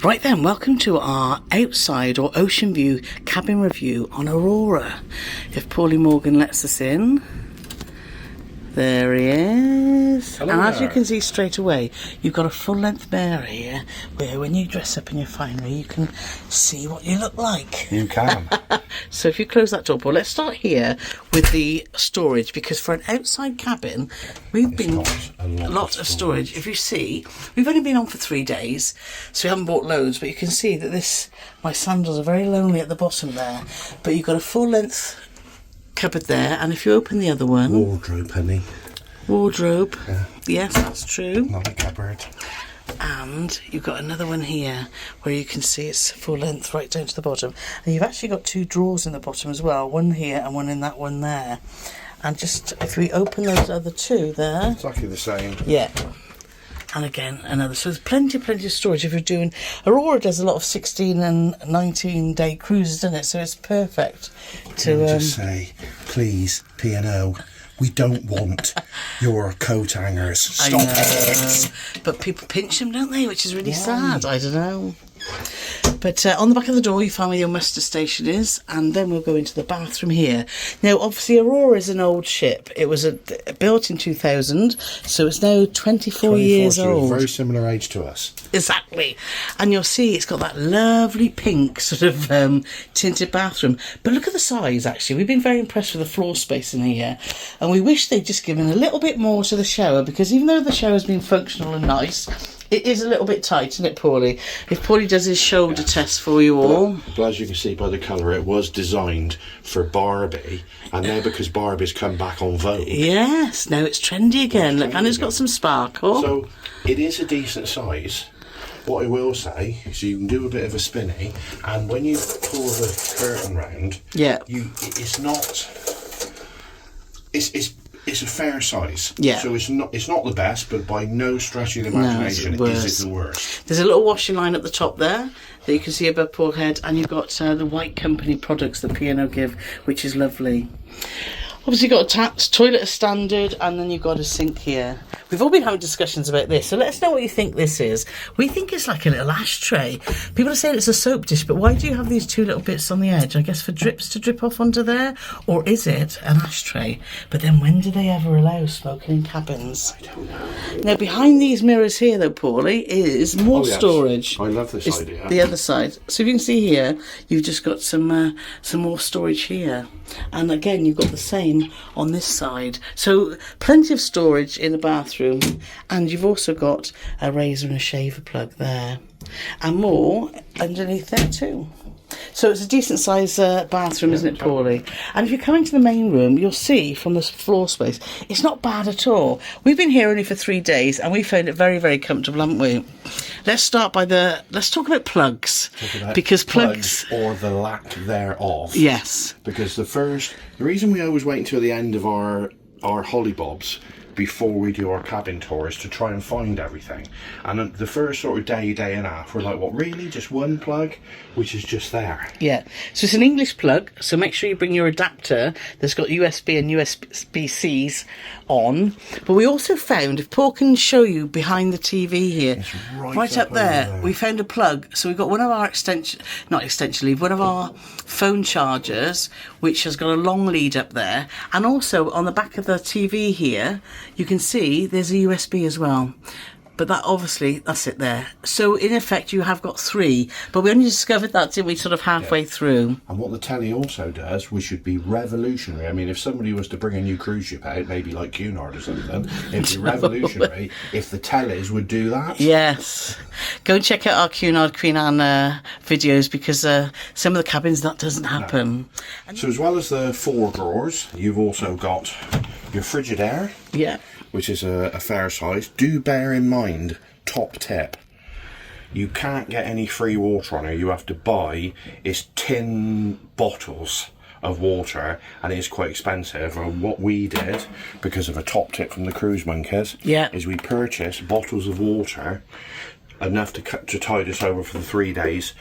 Right then, welcome to our outside or ocean view cabin review on Aurora. If Paulie Morgan lets us in. There he is. Hello and as there. you can see straight away, you've got a full-length mirror here where when you dress up in your finery, you can see what you look like. You can. So if you close that door, Paul, let's start here with the storage, because for an outside cabin, we've been a lot of storage. If you see, we've only been on for 3 days, so we haven't bought loads, but you can see that my sandals are very lonely at the bottom there, but you've got a full-length cupboard there, and if you open the other one, Wardrobe, honey. Wardrobe. Yeah. Yes, that's true. Not a cupboard. And you've got another one here where you can see it's full length right down to the bottom, and you've actually got 2 drawers in the bottom as well, one here and one in that one there. And just if we open those other 2 there, Exactly the same. yeah, and again another. So there's plenty of storage if you're doing. Aurora does a lot of 16 and 19 day cruises, doesn't it? So it's perfect to Just say, please, P&O, we don't want your coat hangers. Stop it. But people pinch them, don't they? Which is really sad. I don't know. But on the back of the door you find where your muster station is, and then we'll go into the bathroom here. Now obviously Aurora is an old ship. It was built in 2000, so it's now 24 years old. Very similar age to us. Exactly. And you'll see it's got that lovely pink sort of tinted bathroom. But look at the size, actually. We've been very impressed with the floor space in here, and we wish they'd just given a little bit more to the shower, because even though the shower's been functional and nice, it is a little bit tight, isn't it, Paulie? If Paulie does his shoulder test for you all. But as you can see by the colour, it was designed for Barbie, and now because Barbie's come back on Vogue. Yes, now it's trendy again. Look, and it's got some sparkle. So it is a decent size. What I will say is you can do a bit of a spinny, and when you pull the curtain round, Yeah. it's not. It's a fair size. Yeah. So it's not the best, but by no stretch of the imagination is it the worst. There's a little washing line at the top there that you can see above Paul Head, and you've got the White Company products that P&O give, which is lovely. Obviously you've got a taps, toilet as standard, and then you've got a sink here. We've all been having discussions about this, so let us know what you think this is. We think it's like a little ashtray. People are saying it's a soap dish, but why do you have these 2 little bits on the edge? I guess for drips to drip off onto there? Or is it an ashtray? But then when do they ever allow smoking in cabins? I don't know. Now behind these mirrors here though, Paulie, is more storage. I love this It's idea. the other side. So if you can see here, you've just got some more storage here. And again, you've got the same on this side. So plenty of storage in the bathroom, and you've also got a razor and a shaver plug there, and more underneath there too. So it's a decent size bathroom, isn't it, Paulie? And if you come into the main room, you'll see from the floor space, it's not bad at all. We've been here only for 3 days, and we found it very, very comfortable, haven't we? Let's talk about plugs. Because plugs, or the lack thereof. yes. Because the reason we always wait until the end of our hollybobs before we do our cabin tours to try and find everything, and the first sort of day and a half we're like, what, really, just one plug, which is just there? Yeah, so it's an English plug, so make sure you bring your adapter that's got USB and USB-Cs on. But we also found, if Paul can show you behind the TV here, It's right up there, we found a plug. So we've got one of our one of our phone chargers, which has got a long lead up there, and also on the back of the TV here you can see there's a USB as well. But that's it there. So in effect you have got 3, but we only discovered that, didn't we, sort of halfway through. And what the telly also does, which should be revolutionary, I mean, if somebody was to bring a new cruise ship out, maybe like Cunard or something, it'd be revolutionary if the tellies would do that. Yes. Go and check out our Cunard Queen Anne videos, because some of the cabins that doesn't happen. No. So as well as the 4 drawers, you've also got your Frigidaire. Yeah. Which is a fair size. Do bear in mind, top tip, you can't get any free water on here. You have to buy tin bottles of water, and it is quite expensive. And what we did, because of a top tip from the cruise monkeys, is we purchased bottles of water enough to tide us over for the 3 days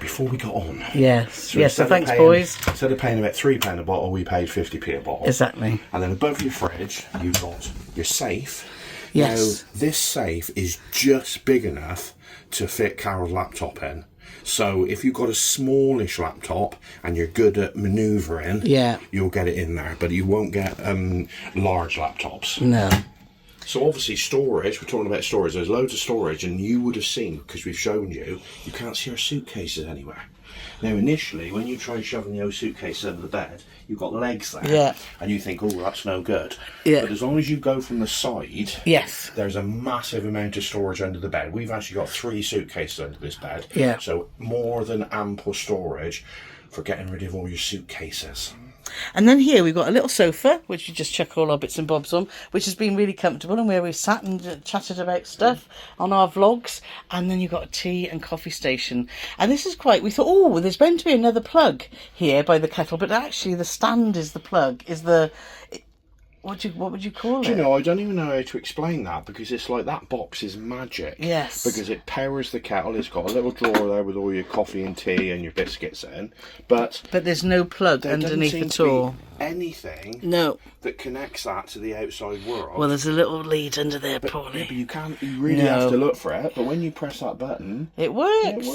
before we got on. Yes, so thanks, boys. Instead of paying about £3 a bottle, we paid 50p a bottle. Exactly. And then above your fridge, you've got your safe. Yes. Now, this safe is just big enough to fit Carole's laptop in. So if you've got a smallish laptop and you're good at manoeuvring, you'll get it in there. But you won't get large laptops. No. So obviously storage, we're talking about storage, there's loads of storage, and you would have seen, because we've shown you, you can't see our suitcases anywhere. Now initially, when you try shoving those suitcases under the bed, you've got legs there, and you think, oh, that's no good. Yeah. But as long as you go from the side, there's a massive amount of storage under the bed. We've actually got 3 suitcases under this bed, so more than ample storage for getting rid of all your suitcases. And then here we've got a little sofa, which you just chuck all our bits and bobs on, which has been really comfortable, and where we've sat and chatted about stuff on our vlogs. And then you've got a tea and coffee station. And this is quite, we thought, oh, there's meant to be another plug here by the kettle, but actually the stand is the plug, what would you call it? Do you know, I don't even know how to explain that, because it's like that box is magic. Yes. Because it powers the kettle. It's got a little drawer there with all your coffee and tea and your biscuits in. But there's no plug underneath at all. Anything that connects that to the outside world. Well, there's a little lead under there, Paulie. Yeah, but you really have to look for it. But when you press that button, it works.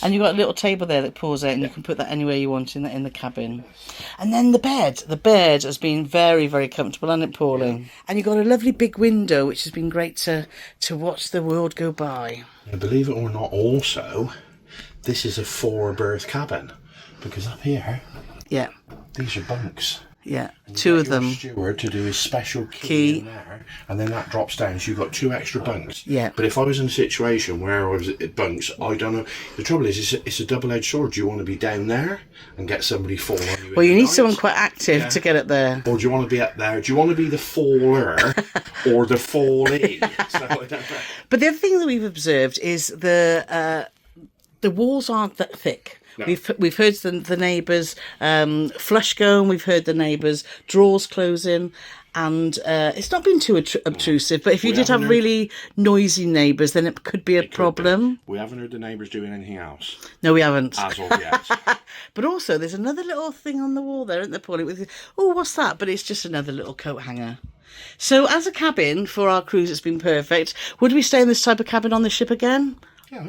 And you've got a little table there that pulls out, and you can put that anywhere you want in the cabin. And then the bed has been very, very comfortable, hasn't it, Paulie? And you've got a lovely big window, which has been great to watch the world go by. And believe it or not, also, this is a 4-berth cabin, because up here, these are bunks. Yeah, 2 of them. Steward to do his special key in there, and then that drops down, so you've got 2 extra bunks. Yeah. But if I was in a situation where I was at bunks, I don't know. The trouble is, it's a double-edged sword. Do you want to be down there and get somebody fall on you? Well, you need someone quite active to get up there. Or do you want to be up there? Do you want to be the faller or the fallee? So I don't know. But the other thing that we've observed is the walls aren't that thick. No. We've heard the neighbours flush going. We've heard the neighbours drawers closing, and it's not been too obtrusive. But if you did have really noisy neighbours, then it could be a problem. We haven't heard the neighbours doing anything else. No, we haven't. As of yet. But also, there's another little thing on the wall there, isn't there, Paulie? What's that? But it's just another little coat hanger. So, as a cabin for our cruise, it's been perfect. Would we stay in this type of cabin on the ship again?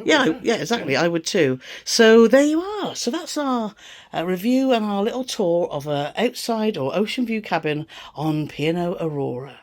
Yeah, exactly. I would too. So there you are. So that's our review and our little tour of a outside or ocean view cabin on P&O Aurora.